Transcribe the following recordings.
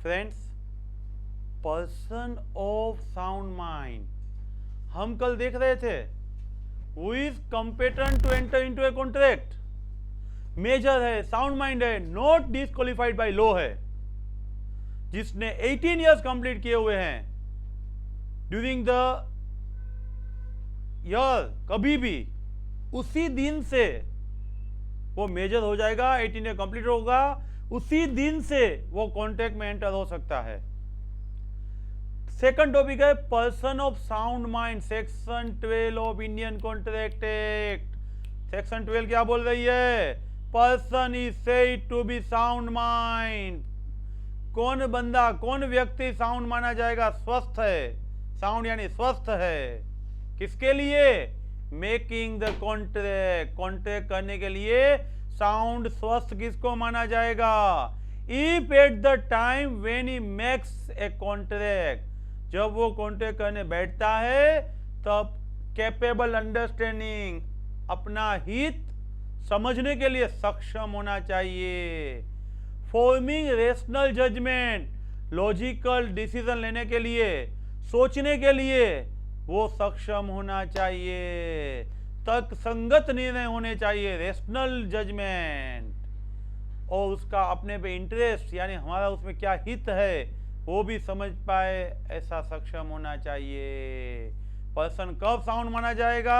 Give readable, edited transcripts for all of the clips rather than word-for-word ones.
Friends, person of sound mind, हम कल देख रहे थे, who is competent to enter into a contract, major है, साउंड माइंड है, नॉट डिस्क्वालिफाइड बाय लॉ है, जिसने 18 इयर्स कंप्लीट किए हुए हैं ड्यूरिंग द ईयर, कभी भी उसी दिन से वो मेजर हो जाएगा, 18 ईयर कंप्लीट होगा, उसी दिन से वो कॉन्ट्रैक्ट में एंटर हो सकता है। सेकंड टॉपिक है person of sound mind, section 12 of Indian contract act. Section 12 क्या बोल रही है? Person is said to be sound mind. कौन बंदा, कौन व्यक्ति साउंड माना जाएगा? स्वस्थ है, साउंड यानी स्वस्थ है। किसके लिए? मेकिंग द कॉन्ट्रैक्ट, कॉन्ट्रैक्ट करने के लिए साउंड स्वस्थ किसको माना जाएगा? If at the time when he makes a contract, जब वो कॉन्ट्रैक्ट करने बैठता है तब कैपेबल अंडरस्टैंडिंग, अपना हित समझने के लिए सक्षम होना चाहिए। Forming rational judgement, logical decision लेने के लिए, सोचने के लिए वो सक्षम होना चाहिए। तर्कसंगत निर्णय होने चाहिए, रेशनल जजमेंट, और उसका अपने पे इंटरेस्ट यानी हमारा उसमें क्या हित है वो भी समझ पाए, ऐसा सक्षम होना चाहिए। पर्सन कब साउंड माना जाएगा?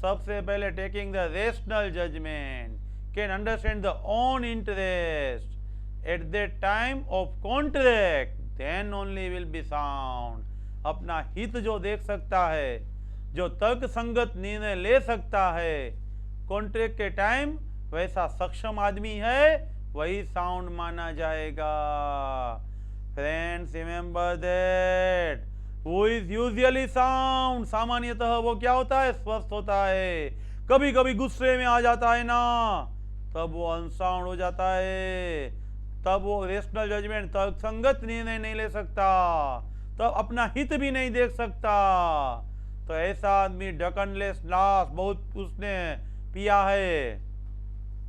सबसे पहले taking the rational judgement, can understand the own interest at the time of contract, then only will be sound. अपना हित जो देख सकता है, जो तर्क संगत निर्णय ले सकता है कॉन्ट्रैक्ट के टाइम, वैसा सक्षम आदमी है, वही साउंड माना जाएगा। Friends, remember that who is usually sound, सामान्यतः वो क्या होता है? स्वस्थ होता है। कभी कभी गुस्से में आ जाता है ना, तब वो अनसाउंड हो जाता है, तब वो रेशनल जजमेंट, तर्कसंगत निर्णय नहीं ले सकता, तब अपना हित भी नहीं देख सकता। तो ऐसा आदमी ढकनलेस लाश, बहुत उसने पिया है,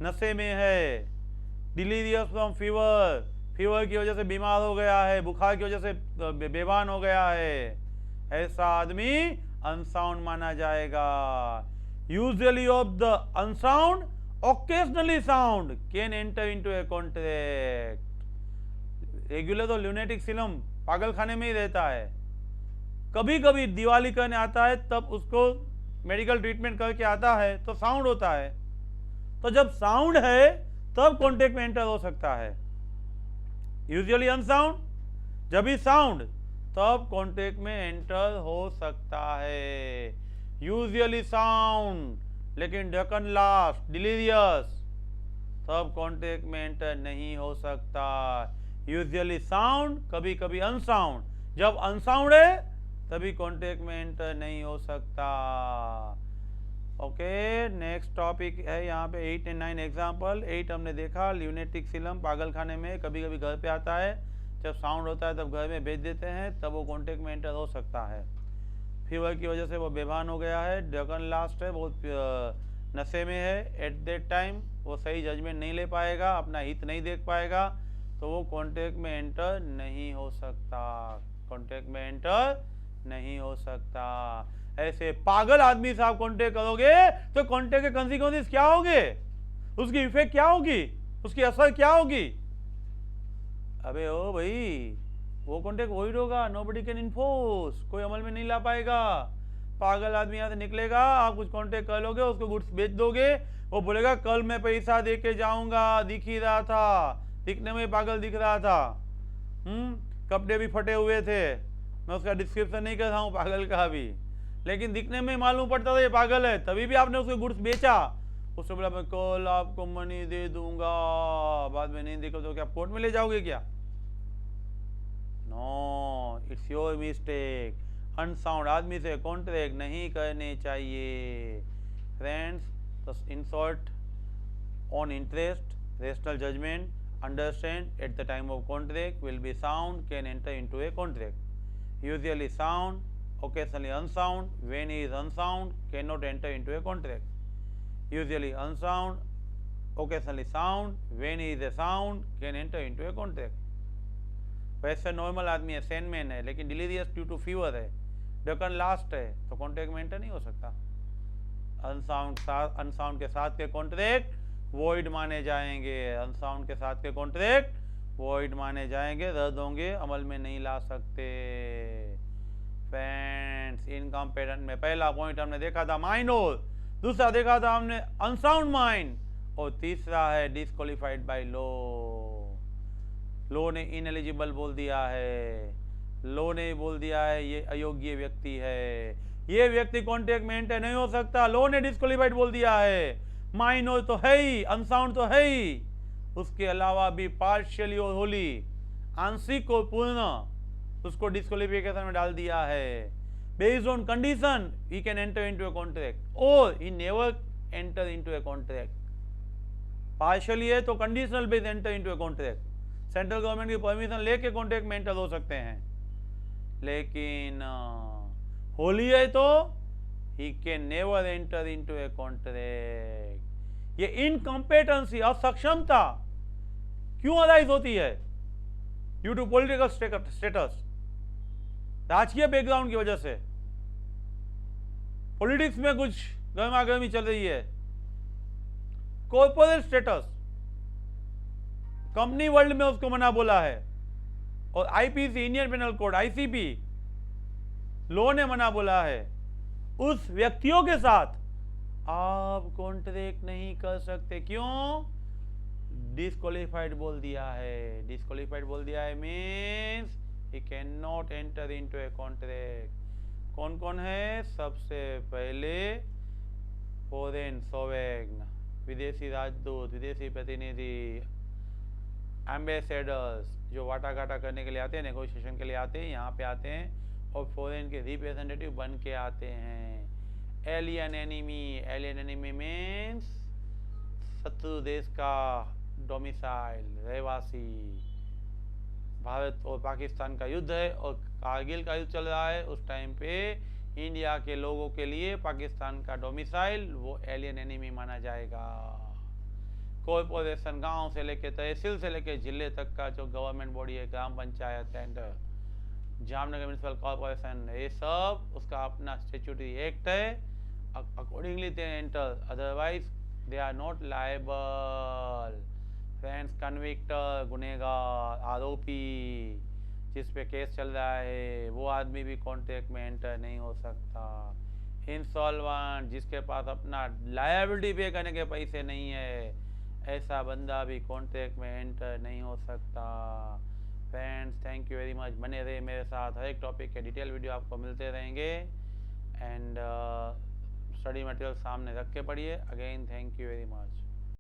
नशे में है, डिलीरियस फ्रॉम फीवर, फीवर की वजह से बीमार हो गया है, बुखार की वजह से बेभान हो गया है, ऐसा आदमी अनसाउंड माना जाएगा। Usually of the unsound, occasionally sound can enter into a contract. Regular तो ल्यूनेटिक सिलम पागल खाने में ही रहता है, कभी कभी दिवाली करने आता है, तब उसको मेडिकल ट्रीटमेंट करके आता है तो साउंड होता है। तो जब साउंड है तब कॉन्ट्रैक्ट में एंटर हो सकता है। यूजुअली अनसाउंड, जब भी साउंड, तब कॉन्ट्रैक्ट में एंटर हो सकता है। यूजुअली साउंड लेकिन ढकन लाश, डिलीरियस, तब कॉन्ट्रैक्ट में एंटर नहीं हो सकता। यूजुअली साउंड, कभी कभी अनसाउंड, जब अनसाउंड है तभी कॉन्ट्रैक्ट में एंटर नहीं हो सकता। ओके, नेक्स्ट टॉपिक है यहाँ पे 8 एंड 9 एग्जाम्पल। 8 हमने देखा, ल्यूनेटिक सिलम पागल खाने में कभी कभी घर पे आता है, जब साउंड होता है तब घर में भेज देते हैं, तब वो कॉन्ट्रैक्ट में एंटर हो सकता है। फीवर की वजह से वो बेभान हो गया है, ड्रगन लास्ट है, बहुत नशे में है, एट दैट टाइम वो सही जजमेंट नहीं ले पाएगा, अपना हित नहीं देख पाएगा, तो वो कॉन्ट्रैक्ट में एंटर नहीं हो सकता, कॉन्ट्रैक्ट में एंटर नहीं हो सकता। ऐसे पागल आदमी से आप कॉन्ट्रैक्ट करोगे तो कॉन्ट्रैक्ट के कंसिक्वेंसेस क्या होंगे, उसकी इफेक्ट क्या होगी, उसकी असर क्या होगी? अबे ओ भाई, वो कॉन्ट्रैक्ट वही होगा, नोबडी कैन इन्फोर्स, कोई अमल में नहीं ला पाएगा। पागल आदमी यहाँ से निकलेगा, आप कुछ कॉन्ट्रैक्ट कर लोगे, उसको गुड्स बेच दोगे, वो बोलेगा कल मैं पैसा दे के जाऊंगा, दिख ही रहा था, दिखने में पागल दिख रहा था, कपड़े भी फटे हुए थे, मैं उसका डिस्क्रिप्शन नहीं कर रहा हूँ पागल का भी, लेकिन दिखने में मालूम पड़ता था ये पागल है, तभी भी आपने उसको गुड्स बेचा। उसने बोला मैं कल आपको मनी दे दूंगा, बाद में नहीं देखो तो क्या कोर्ट में ले जाओगे क्या? No, it's your mistake. Unsound आदमी से कॉन्ट्रैक्ट नहीं करने चाहिए। फ्रेंड्स, तो in short, on interest, rational judgement, understand at the time of contract, will be sound, can enter into a contract. Usually sound, occasionally unsound, when he is unsound cannot enter into a contract. Usually unsound, occasionally sound, when he is a sound can enter into a contract. वैसे normal आदमी है, सेनमैन है, लेकिन delirious due to fever है, ढक्कन last है, तो contract में एंटर नहीं हो सकता। अनसाउंड के साथ के कॉन्ट्रैक्ट वॉइड माने जाएंगे, अनसाउंड के साथ के कॉन्ट्रैक्ट वॉइड माने जाएंगे, रद्द होंगे, अमल में नहीं ला सकते। फ्रेंड्स, इनकम पैटर्न में पहला पॉइंट हमने देखा था माइनोर, दूसरा देखा था हमने अनसाउंड माइंड, और तीसरा है डिस्क्वालिफाइड बाय लॉ। लॉ ने इनएलिजिबल बोल दिया है, लॉ ने बोल दिया है ये अयोग्य व्यक्ति है, ये व्यक्ति कॉन्ट्रैक्ट में एंटर नहीं हो सकता, लॉ ने डिस्क्वालिफाइड बोल दिया है। माइनोर तो है ही, अनसाउंड तो है ही, उसके अलावा भी पार्शियली और होली, आंशिक और पूर्ण, उसको डिस्क्वालिफिकेशन में डाल दिया है। Based on condition he can enter into a contract और he never enter into a contract. Partially है तो conditional base enter into a contract, central government की परमिशन लेके कॉन्ट्रैक्ट में एंटर हो सकते हैं। लेकिन होली है तो he can never enter into a contract. ये इनकॉम्पिटेंसी, असक्षमता क्यों अराइज होती है? ड्यू टू पॉलिटिकल स्टेटस, राजकीय बैकग्राउंड की वजह से। पॉलिटिक्स में कुछ गर्मा गर्मी चल रही है, कॉर्पोरेट स्टेटस, कंपनी वर्ल्ड में उसको मना बोला है, और IPC, Indian penal code, ICP, law ने मना बोला है, उस व्यक्तियों के साथ आप कॉन्ट्रैक्ट नहीं कर सकते। क्यों? डिस्क्वालिफाइड बोल दिया है। डिस्क्वालिफाइड बोल दिया है means he can not enter into a contract. कौन कौन है? सबसे पहले फॉरेन सोवेग्न, विदेशी राजदूत, विदेशी प्रतिनिधि, एम्बेसडर्स, जो वाटाघाटा करने के लिए आते हैं, नेगोशिएशन के लिए आते हैं, यहाँ पे आते हैं और फॉरेन के रिप्रेजेंटेटिव बन के आते हैं। Alien enemy, alien enemy means शत्रु देश का डोमिसाइल, रहवासी। भारत और पाकिस्तान का युद्ध है और कारगिल का युद्ध चल रहा है, उस टाइम पे इंडिया के लोगों के लिए पाकिस्तान का डोमिसाइल वो एलियन एनिमी माना जाएगा। कॉर्पोरेशन, गांव से लेके तहसील से लेके जिले तक का जो गवर्नमेंट बॉडी है, gram panchayat and Jamnagar municipal corporation, ये सब उसका अपना स्टैट्यूटरी एक्ट है, accordingly they enter, otherwise they are not liable. Friends, convictor, गुनेगार, आरोपी जिस पे केस चल रहा है, वो आदमी भी कॉन्ट्रैक्ट में एंटर नहीं हो सकता। इंसॉल्वेंट, जिसके पास अपना लायबिलिटी पे करने के पैसे नहीं है, ऐसा बंदा भी कॉन्ट्रैक्ट में एंटर नहीं हो सकता। Friends, thank you very much. बने रहे मेरे साथ, हर एक टॉपिक के डिटेल वीडियो आपको मिलते रहेंगे एंड स्टडी मटेरियल सामने रख के पढ़िए। Again thank you very much.